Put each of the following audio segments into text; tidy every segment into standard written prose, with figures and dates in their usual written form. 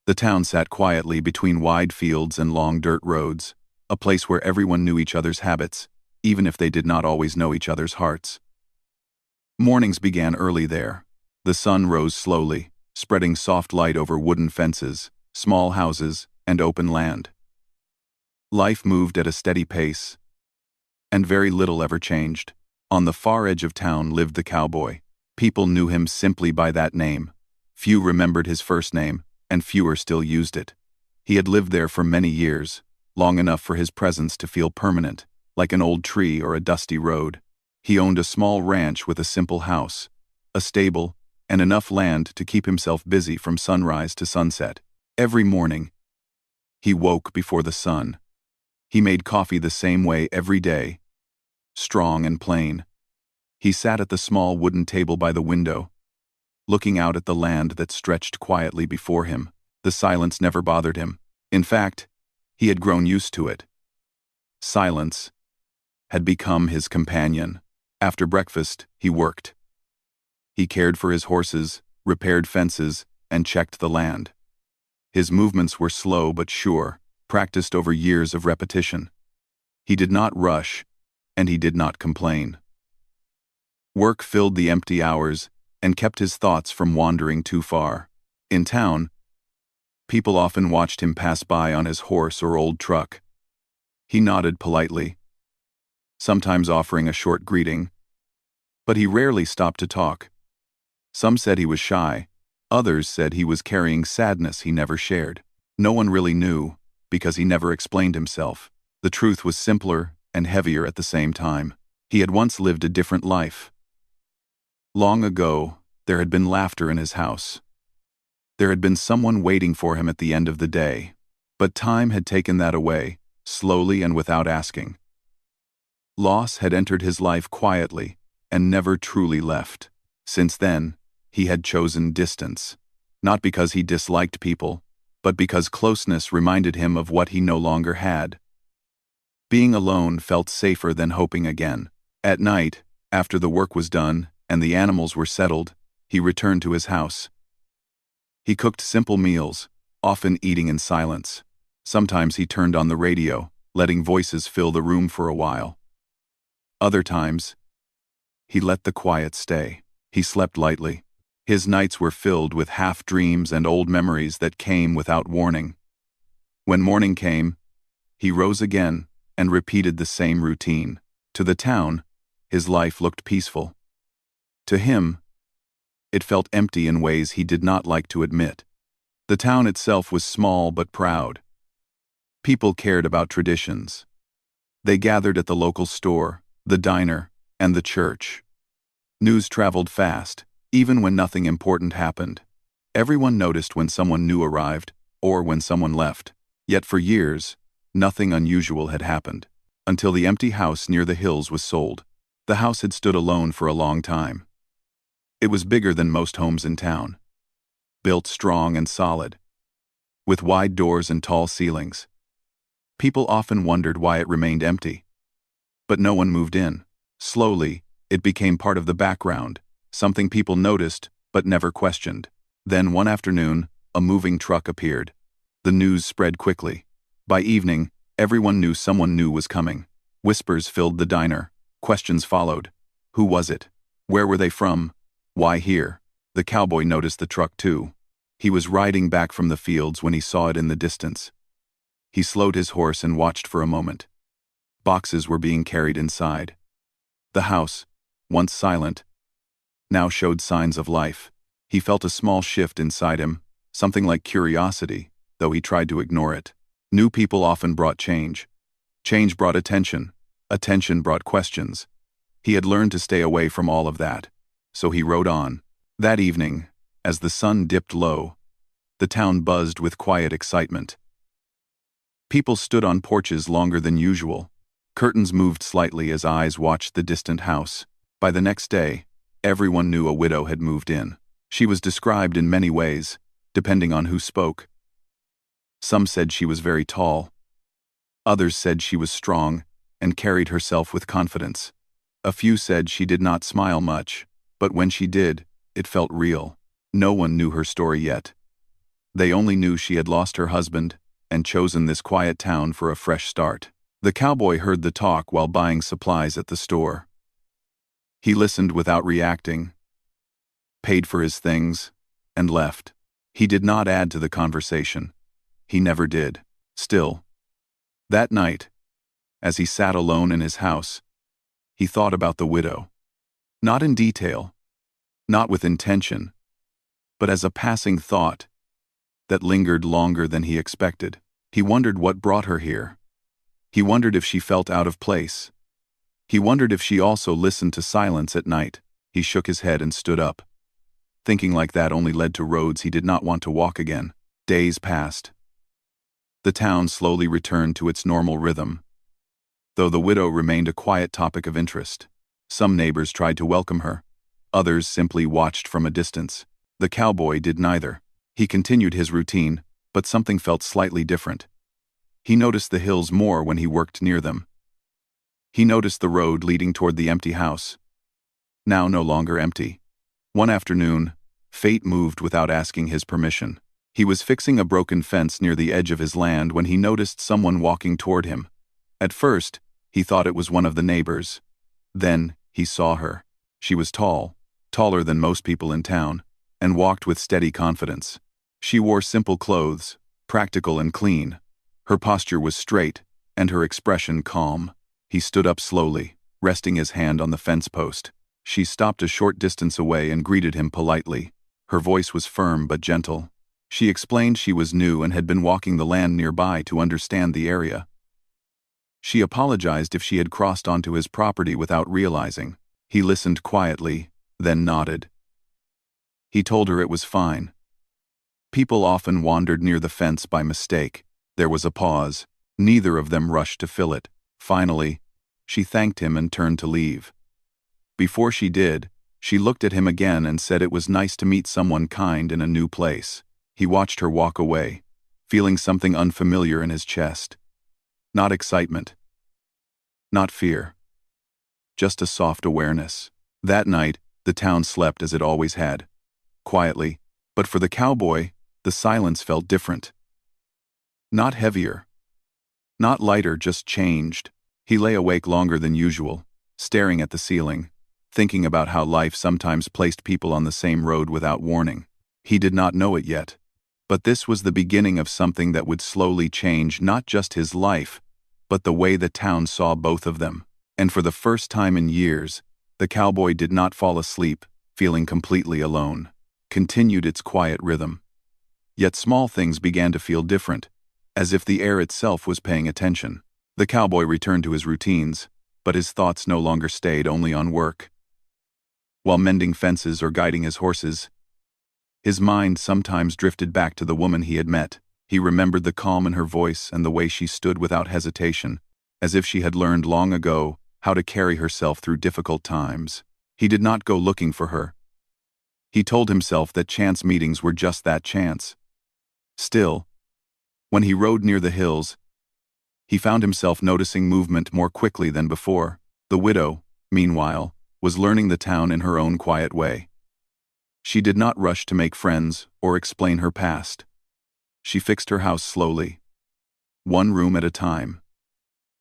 The town sat quietly between wide fields and long dirt roads, a place where everyone knew each other's habits, even if they did not always know each other's hearts. Mornings began early there. The sun rose slowly, spreading soft light over wooden fences, small houses, and open land. Life moved at a steady pace, and very little ever changed. On the far edge of town lived the cowboy. People knew him simply by that name. Few remembered his first name, and fewer still used it. He had lived there for many years, long enough for his presence to feel permanent, like an old tree or a dusty road. He owned a small ranch with a simple house, a stable, and enough land to keep himself busy from sunrise to sunset. Every morning, he woke before the sun. He made coffee the same way every day, strong and plain. He sat at the small wooden table by the window, looking out at the land that stretched quietly before him. The silence never bothered him. In fact, he had grown used to it. Silence had become his companion. After breakfast, he worked. He cared for his horses, repaired fences, and checked the land. His movements were slow but sure, practiced over years of repetition. He did not rush, and he did not complain. Work filled the empty hours and kept his thoughts from wandering too far. In town, people often watched him pass by on his horse or old truck. He nodded politely, sometimes offering a short greeting, but he rarely stopped to talk. Some said he was shy, others said he was carrying sadness he never shared. No one really knew, because he never explained himself. The truth was simpler and heavier at the same time. He had once lived a different life. Long ago, there had been laughter in his house. There had been someone waiting for him at the end of the day. But time had taken that away, slowly and without asking. Loss had entered his life quietly and never truly left. Since then, he had chosen distance, not because he disliked people, but because closeness reminded him of what he no longer had. Being alone felt safer than hoping again. At night, after the work was done and the animals were settled, he returned to his house. He cooked simple meals, often eating in silence. Sometimes he turned on the radio, letting voices fill the room for a while. Other times, he let the quiet stay. He slept lightly. His nights were filled with half-dreams and old memories that came without warning. When morning came, he rose again and repeated the same routine. To the town, his life looked peaceful. To him, it felt empty in ways he did not like to admit. The town itself was small but proud. People cared about traditions. They gathered at the local store, the diner, and the church. News traveled fast, even when nothing important happened. Everyone noticed when someone new arrived, or when someone left. Yet for years, nothing unusual had happened, until the empty house near the hills was sold. The house had stood alone for a long time. It was bigger than most homes in town, built strong and solid, with wide doors and tall ceilings. People often wondered why it remained empty. But no one moved in. Slowly, it became part of the background, something people noticed but never questioned. Then one afternoon, a moving truck appeared. The news spread quickly. By evening, everyone knew someone new was coming. Whispers filled the diner. Questions followed. Who was it? Where were they from? Why here? The cowboy noticed the truck too. He was riding back from the fields when he saw it in the distance. He slowed his horse and watched for a moment. Boxes were being carried inside. The house, once silent, now showed signs of life. He felt a small shift inside him, something like curiosity, though he tried to ignore it. New people often brought change. Change brought attention. Attention brought questions. He had learned to stay away from all of that, so he rode on. That evening, as the sun dipped low, the town buzzed with quiet excitement. People stood on porches longer than usual. Curtains moved slightly as eyes watched the distant house. By the next day, everyone knew a widow had moved in. She was described in many ways, depending on who spoke. Some said she was very tall. Others said she was strong and carried herself with confidence. A few said she did not smile much, but when she did, it felt real. No one knew her story yet. They only knew she had lost her husband and chosen this quiet town for a fresh start. The cowboy heard the talk while buying supplies at the store. He listened without reacting, paid for his things, and left. He did not add to the conversation. He never did. Still, that night, as he sat alone in his house, he thought about the widow. Not in detail, not with intention, but as a passing thought that lingered longer than he expected. He wondered what brought her here. He wondered if she felt out of place. He wondered if she also listened to silence at night. He shook his head and stood up. Thinking like that only led to roads he did not want to walk again. Days passed. The town slowly returned to its normal rhythm, though the widow remained a quiet topic of interest. Some neighbors tried to welcome her. Others simply watched from a distance. The cowboy did neither. He continued his routine, but something felt slightly different. He noticed the hills more when he worked near them. He noticed the road leading toward the empty house, now no longer empty. One afternoon, fate moved without asking his permission. He was fixing a broken fence near the edge of his land when he noticed someone walking toward him. At first, he thought it was one of the neighbors. Then, he saw her. She was tall, taller than most people in town, and walked with steady confidence. She wore simple clothes, practical and clean. Her posture was straight, and her expression calm. He stood up slowly, resting his hand on the fence post. She stopped a short distance away and greeted him politely. Her voice was firm but gentle. She explained she was new and had been walking the land nearby to understand the area. She apologized if she had crossed onto his property without realizing. He listened quietly, then nodded. He told her it was fine. People often wandered near the fence by mistake. There was a pause. Neither of them rushed to fill it. Finally, she thanked him and turned to leave. Before she did, she looked at him again and said it was nice to meet someone kind in a new place. He watched her walk away, feeling something unfamiliar in his chest. Not excitement. Not fear. Just a soft awareness. That night, the town slept as it always had. Quietly, but for the cowboy, the silence felt different. Not heavier. Not lighter, just changed. He lay awake longer than usual, staring at the ceiling, thinking about how life sometimes placed people on the same road without warning. He did not know it yet, but this was the beginning of something that would slowly change not just his life, but the way the town saw both of them. And for the first time in years, the cowboy did not fall asleep, feeling completely alone. Continued its quiet rhythm. Yet small things began to feel different, as if the air itself was paying attention. The cowboy returned to his routines, but his thoughts no longer stayed only on work. While mending fences or guiding his horses, his mind sometimes drifted back to the woman he had met. He remembered the calm in her voice and the way she stood without hesitation, as if she had learned long ago how to carry herself through difficult times. He did not go looking for her. He told himself that chance meetings were just that, chance. Still, when he rode near the hills, he found himself noticing movement more quickly than before. The widow, meanwhile, was learning the town in her own quiet way. She did not rush to make friends or explain her past. She fixed her house slowly, one room at a time,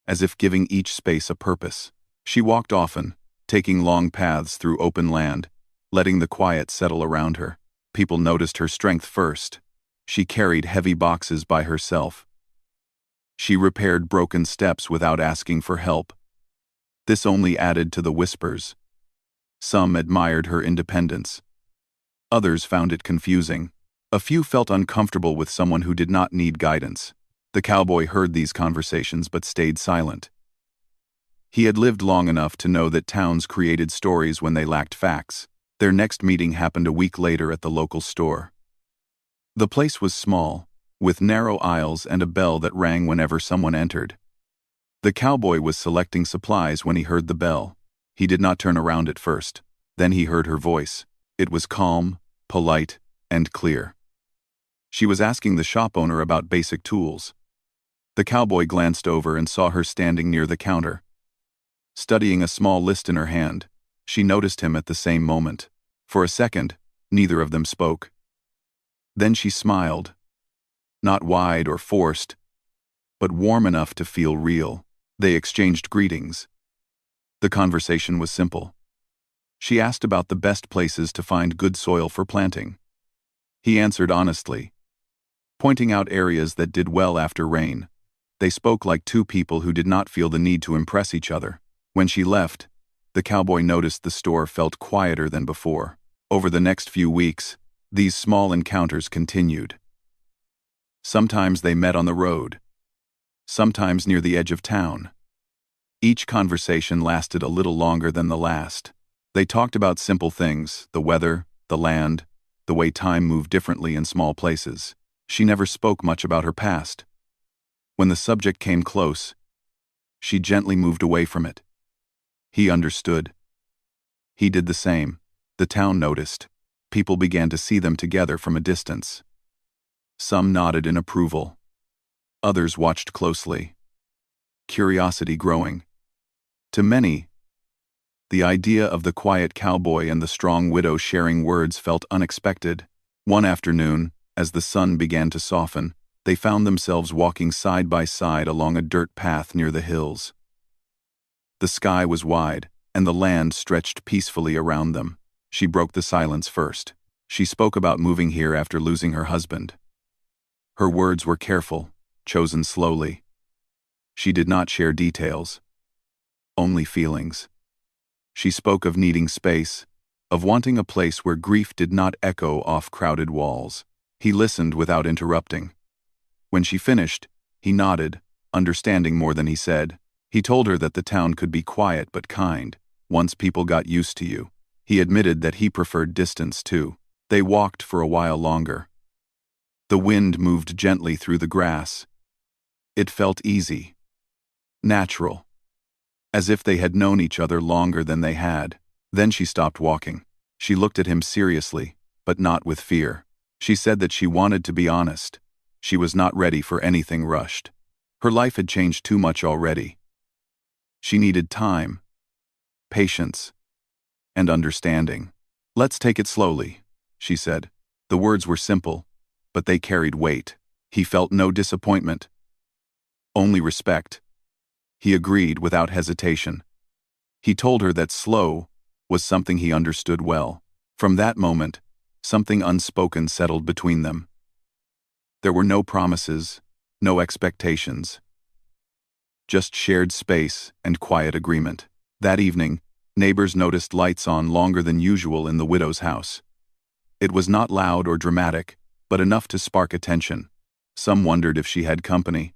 as if giving each space a purpose. She walked often, taking long paths through open land, letting the quiet settle around her. People noticed her strength first. She carried heavy boxes by herself. She repaired broken steps without asking for help. This only added to the whispers. Some admired her independence. Others found it confusing. A few felt uncomfortable with someone who did not need guidance. The cowboy heard these conversations but stayed silent. He had lived long enough to know that towns created stories when they lacked facts. Their next meeting happened a week later at the local store. The place was small, with narrow aisles and a bell that rang whenever someone entered. The cowboy was selecting supplies when he heard the bell. He did not turn around at first. Then he heard her voice. It was calm, polite, and clear. She was asking the shop owner about basic tools. The cowboy glanced over and saw her standing near the counter, studying a small list in her hand. She noticed him at the same moment. For a second, neither of them spoke. Then she smiled, Not wide or forced, but warm enough to feel real. They exchanged greetings. The conversation was simple. She asked about the best places to find good soil for planting. He answered honestly, pointing out areas that did well after rain. They spoke like two people who did not feel the need to impress each other. When she left, the cowboy noticed the store felt quieter than before. Over the next few weeks, these small encounters continued. Sometimes they met on the road, sometimes near the edge of town. Each conversation lasted a little longer than the last. They talked about simple things, the weather, the land, the way time moved differently in small places. She never spoke much about her past. When the subject came close, she gently moved away from it. He understood. He did the same. The town noticed. People began to see them together from a distance. Some nodded in approval. Others watched closely. Curiosity growing. To many, the idea of the quiet cowboy and the strong widow sharing words felt unexpected. One afternoon, as the sun began to soften, they found themselves walking side by side along a dirt path near the hills. The sky was wide, and the land stretched peacefully around them. She broke the silence first. She spoke about moving here after losing her husband. Her words were careful, chosen slowly. She did not share details, only feelings. She spoke of needing space, of wanting a place where grief did not echo off crowded walls. He listened without interrupting. When she finished, he nodded, understanding more than he said. He told her that the town could be quiet but kind, once people got used to you. He admitted that he preferred distance too. They walked for a while longer. The wind moved gently through the grass. It felt easy, natural, as if they had known each other longer than they had. Then she stopped walking. She looked at him seriously, but not with fear. She said that she wanted to be honest. She was not ready for anything rushed. Her life had changed too much already. She needed time, patience, and understanding. "Let's take it slowly," she said. The words were simple, but they carried weight. He felt no disappointment, only respect. He agreed without hesitation. He told her that slow was something he understood well. From that moment, something unspoken settled between them. There were no promises, no expectations. Just shared space and quiet agreement. That evening, neighbors noticed lights on longer than usual in the widow's house. It was not loud or dramatic, but enough to spark attention. Some wondered if she had company.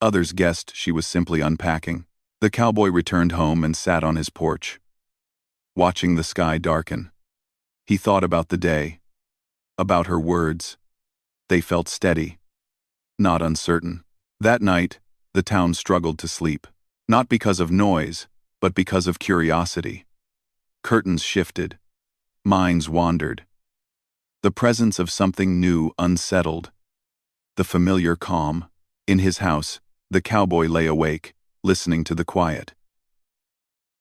Others guessed she was simply unpacking. The cowboy returned home and sat on his porch, watching the sky darken. He thought about the day, about her words. They felt steady, not uncertain. That night, the town struggled to sleep, not because of noise, but because of curiosity. Curtains shifted, minds wandered. The presence of something new unsettled. The familiar calm. In his house, the cowboy lay awake, listening to the quiet.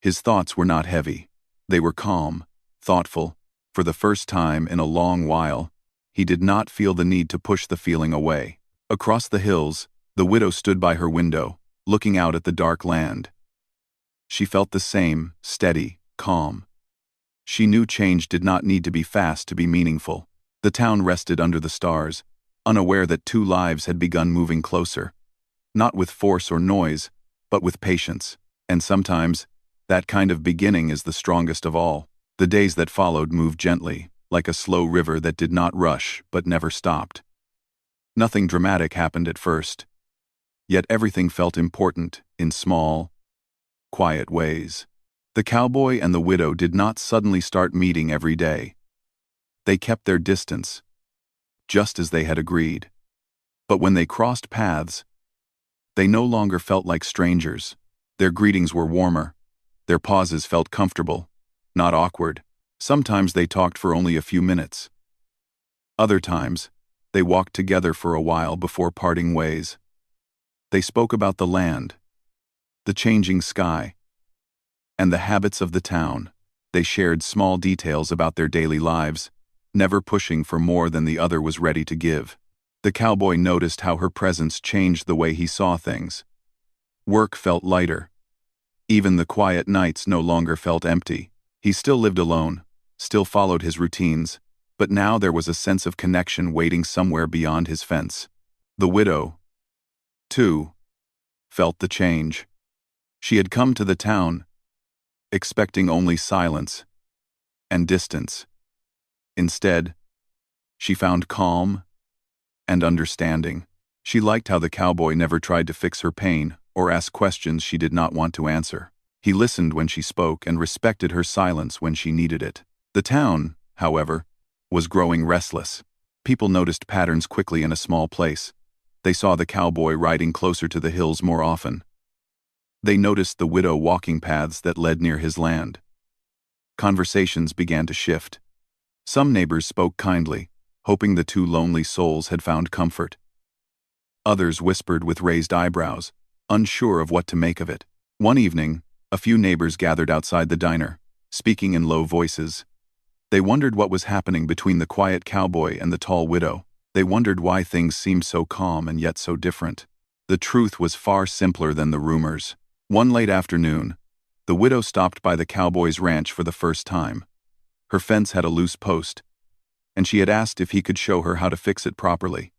His thoughts were not heavy. They were calm, thoughtful. For the first time in a long while, he did not feel the need to push the feeling away. Across the hills, the widow stood by her window, looking out at the dark land. She felt the same, steady, calm. She knew change did not need to be fast to be meaningful. The town rested under the stars, unaware that two lives had begun moving closer. Not with force or noise, but with patience. And sometimes, that kind of beginning is the strongest of all. The days that followed moved gently, like a slow river that did not rush but never stopped. Nothing dramatic happened at first. Yet everything felt important, in small, quiet ways. The cowboy and the widow did not suddenly start meeting every day. They kept their distance, just as they had agreed. But when they crossed paths, they no longer felt like strangers. Their greetings were warmer. Their pauses felt comfortable, not awkward. Sometimes they talked for only a few minutes. Other times, they walked together for a while before parting ways. They spoke about the land, the changing sky, and the habits of the town. They shared small details about their daily lives, never pushing for more than the other was ready to give. The cowboy noticed how her presence changed the way he saw things. Work felt lighter. Even the quiet nights no longer felt empty. He still lived alone, still followed his routines, but now there was a sense of connection waiting somewhere beyond his fence. The widow, too, felt the change. She had come to the town, expecting only silence and distance. Instead, she found calm and understanding. She liked how the cowboy never tried to fix her pain or ask questions she did not want to answer. He listened when she spoke and respected her silence when she needed it. The town, however, was growing restless. People noticed patterns quickly in a small place. They saw the cowboy riding closer to the hills more often. They noticed the widow walking paths that led near his land. Conversations began to shift. Some neighbors spoke kindly, hoping the two lonely souls had found comfort. Others whispered with raised eyebrows, unsure of what to make of it. One evening, a few neighbors gathered outside the diner, speaking in low voices. They wondered what was happening between the quiet cowboy and the tall widow. They wondered why things seemed so calm and yet so different. The truth was far simpler than the rumors. One late afternoon, the widow stopped by the cowboy's ranch for the first time. Her fence had a loose post, and she had asked if he could show her how to fix it properly.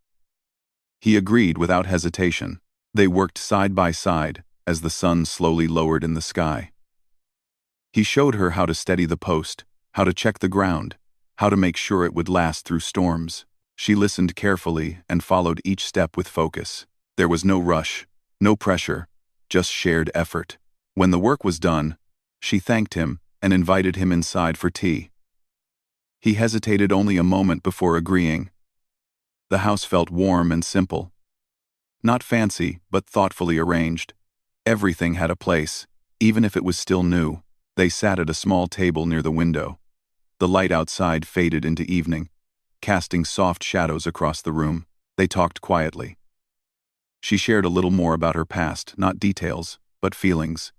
He agreed without hesitation. They worked side by side as the sun slowly lowered in the sky. He showed her how to steady the post, how to check the ground, how to make sure it would last through storms. She listened carefully and followed each step with focus. There was no rush, no pressure, just shared effort. When the work was done, she thanked him and invited him inside for tea. He hesitated only a moment before agreeing. The house felt warm and simple. Not fancy, but thoughtfully arranged. Everything had a place, even if it was still new. They sat at a small table near the window. The light outside faded into evening, casting soft shadows across the room. They talked quietly. She shared a little more about her past, not details, but feelings.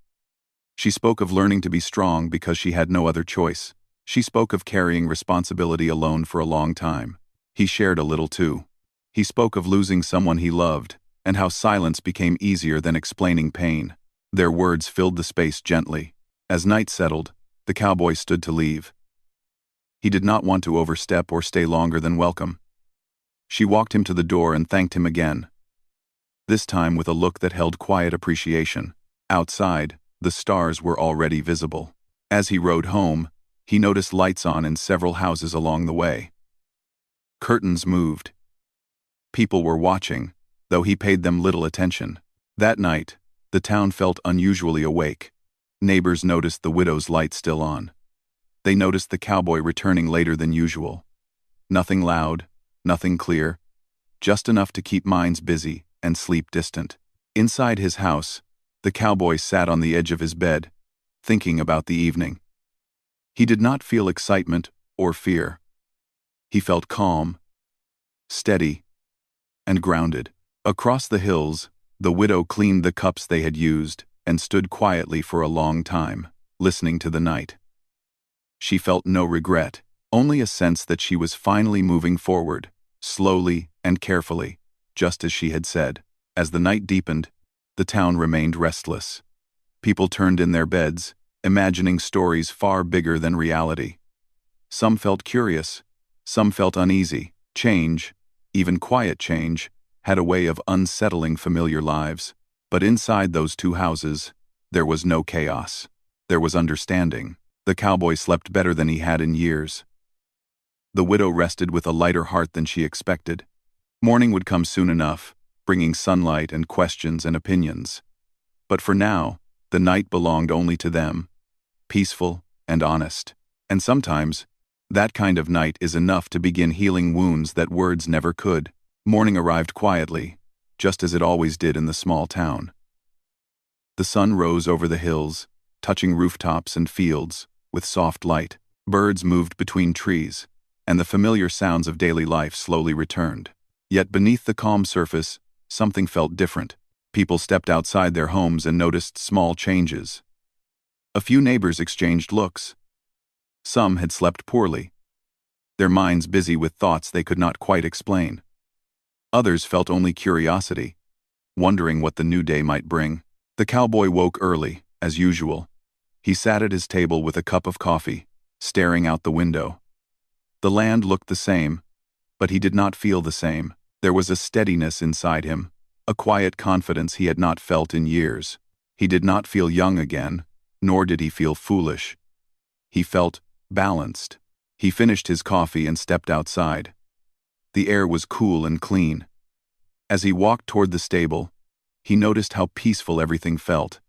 She spoke of learning to be strong because she had no other choice. She spoke of carrying responsibility alone for a long time. He shared a little too. He spoke of losing someone he loved, and how silence became easier than explaining pain. Their words filled the space gently. As night settled, the cowboy stood to leave. He did not want to overstep or stay longer than welcome. She walked him to the door and thanked him again, this time with a look that held quiet appreciation. Outside, the stars were already visible. As he rode home, he noticed lights on in several houses along the way. Curtains moved. People were watching, though he paid them little attention. That night, the town felt unusually awake. Neighbors noticed the widow's light still on. They noticed the cowboy returning later than usual. Nothing loud, nothing clear, just enough to keep minds busy and sleep distant. Inside his house, the cowboy sat on the edge of his bed, thinking about the evening. He did not feel excitement or fear. He felt calm, steady, and grounded. Across the hills, the widow cleaned the cups they had used and stood quietly for a long time, listening to the night. She felt no regret, only a sense that she was finally moving forward, slowly and carefully, just as she had said. As the night deepened, the town remained restless. People turned in their beds, imagining stories far bigger than reality. Some felt curious, some felt uneasy. Change, even quiet change, had a way of unsettling familiar lives. But inside those two houses, there was no chaos. There was understanding. The cowboy slept better than he had in years. The widow rested with a lighter heart than she expected. Morning would come soon enough, bringing sunlight and questions and opinions. But for now, the night belonged only to them, peaceful and honest. And sometimes, that kind of night is enough to begin healing wounds that words never could. Morning arrived quietly, just as it always did in the small town. The sun rose over the hills, touching rooftops and fields, with soft light. Birds moved between trees, and the familiar sounds of daily life slowly returned. Yet beneath the calm surface, something felt different. People stepped outside their homes and noticed small changes. A few neighbors exchanged looks. Some had slept poorly, their minds busy with thoughts they could not quite explain. Others felt only curiosity, wondering what the new day might bring. The cowboy woke early, as usual. He sat at his table with a cup of coffee, staring out the window. The land looked the same, but he did not feel the same. There was a steadiness inside him, a quiet confidence he had not felt in years. He did not feel young again, nor did he feel foolish. He felt balanced. He finished his coffee and stepped outside. The air was cool and clean. As he walked toward the stable, he noticed how peaceful everything felt.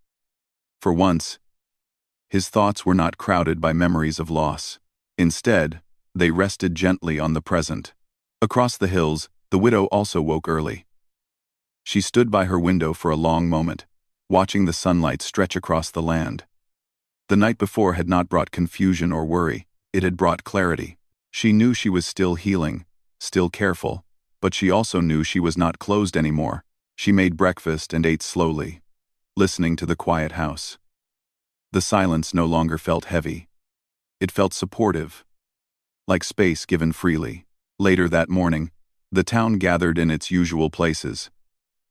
For once, his thoughts were not crowded by memories of loss. Instead, they rested gently on the present. Across the hills, the widow also woke early. She stood by her window for a long moment, watching the sunlight stretch across the land. The night before had not brought confusion or worry, it had brought clarity. She knew she was still healing, still careful, but she also knew she was not closed anymore. She made breakfast and ate slowly, listening to the quiet house. The silence no longer felt heavy. It felt supportive, like space given freely. Later that morning, the town gathered in its usual places.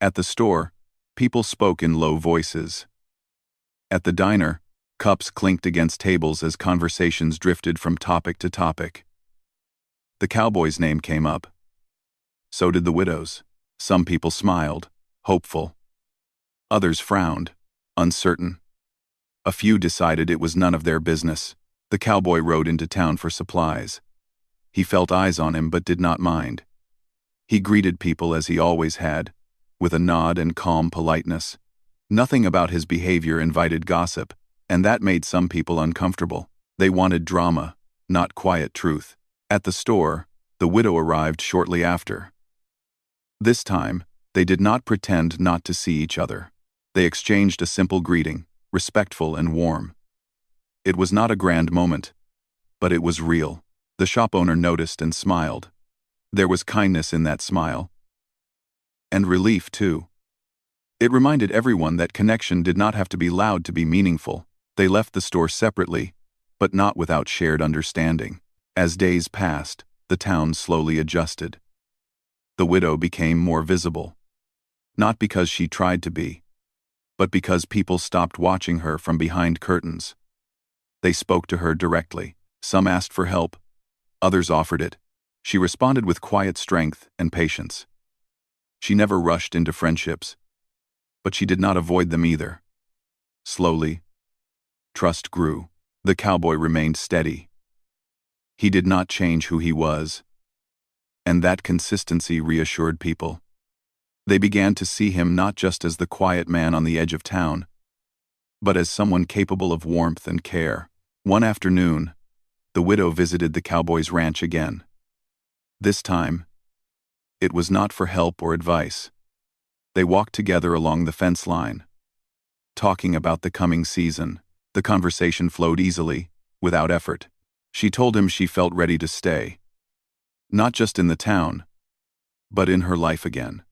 At the store, people spoke in low voices. At the diner, cups clinked against tables as conversations drifted from topic to topic. The cowboy's name came up. So did the widow's. Some people smiled, hopeful. Others frowned, uncertain. A few decided it was none of their business. The cowboy rode into town for supplies. He felt eyes on him but did not mind. He greeted people as he always had, with a nod and calm politeness. Nothing about his behavior invited gossip, and that made some people uncomfortable. They wanted drama, not quiet truth. At the store, the widow arrived shortly after. This time, they did not pretend not to see each other. They exchanged a simple greeting, respectful and warm. It was not a grand moment, but it was real. The shop owner noticed and smiled. There was kindness in that smile. And relief, too. It reminded everyone that connection did not have to be loud to be meaningful. They left the store separately, but not without shared understanding. As days passed, the town slowly adjusted. The widow became more visible. Not because she tried to be, but because people stopped watching her from behind curtains. They spoke to her directly. Some asked for help, others offered it. She responded with quiet strength and patience. She never rushed into friendships, but she did not avoid them either. Slowly, trust grew. The cowboy remained steady. He did not change who he was, and that consistency reassured people. They began to see him not just as the quiet man on the edge of town, but as someone capable of warmth and care. One afternoon, the widow visited the cowboy's ranch again. This time, it was not for help or advice. They walked together along the fence line, talking about the coming season. The conversation flowed easily, without effort. She told him she felt ready to stay, not just in the town, but in her life again.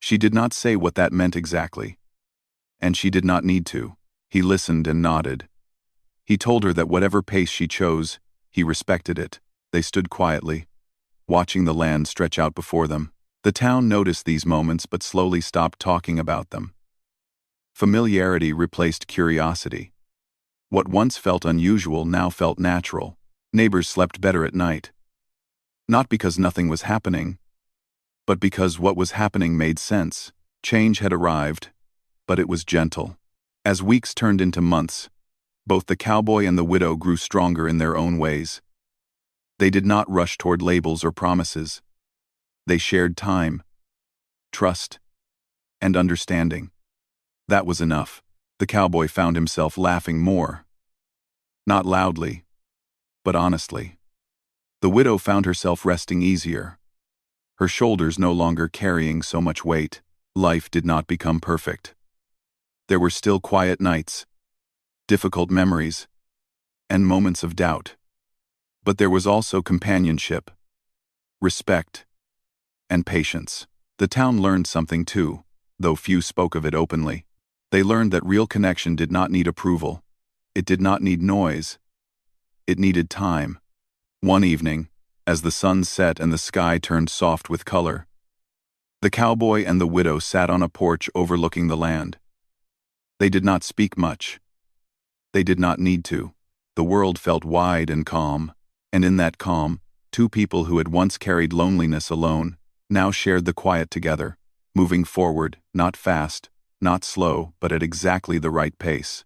She did not say what that meant exactly, and she did not need to. He listened and nodded. He told her that whatever pace she chose, he respected it. They stood quietly, watching the land stretch out before them. The town noticed these moments but slowly stopped talking about them. Familiarity replaced curiosity. What once felt unusual now felt natural. Neighbors slept better at night. Not because nothing was happening, but because what was happening made sense. Change had arrived, but it was gentle. As weeks turned into months, both the cowboy and the widow grew stronger in their own ways. They did not rush toward labels or promises. They shared time, trust, and understanding. That was enough. The cowboy found himself laughing more. Not loudly, but honestly. The widow found herself resting easier, her shoulders no longer carrying so much weight. Life did not become perfect. There were still quiet nights, difficult memories, and moments of doubt. But there was also companionship, respect, and patience. The town learned something too, though few spoke of it openly. They learned that real connection did not need approval. It did not need noise. It needed time. One evening, as the sun set and the sky turned soft with color, The cowboy and the widow sat on a porch overlooking the land. They did not speak much. They did not need to. The world felt wide and calm, and in that calm, two people who had once carried loneliness alone now shared the quiet together, moving forward, not fast, not slow, but at exactly the right pace.